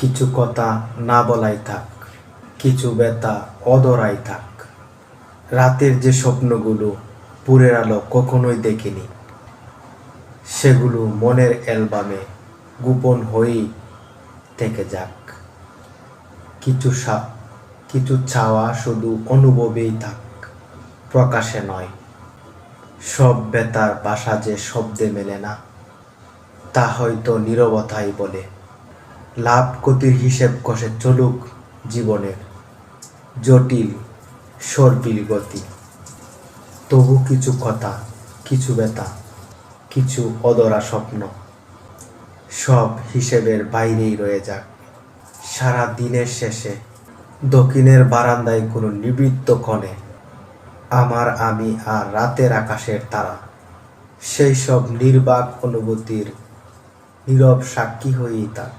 কিছু কথা না বলাই থাক, কিছু ব্যথা অধরাই থাক। রাতের যে স্বপ্নগুলো ভোরের আলো কখনোই দেখিনি, সেগুলো মনের অ্যালবামে গোপন হয়েই থেকে যাক। কিছু চাওয়া শুধু অনুভবেই থাক, প্রকাশে নয়। সব ব্যথার ভাষা যে শব্দে মেলে না, তা হয়তো নীরবতাই বলে। লাভ ক্ষতির হিসেব কষে চলুক জীবনের জটিল সর্পিল গতি। তবু কিছু কথা, কিছু ব্যথা, কিছু অধরা স্বপ্ন, সব হিসেবের বাইরেই রয়ে যাক। সারা দিনের শেষে দক্ষিণের বারান্দায় কোনো নিবৃত্ত কোণে আমি আর রাতের আকাশের তারা সেই সব নির্বাক অনুভূতির নীরব সাক্ষী হয়েই থাক।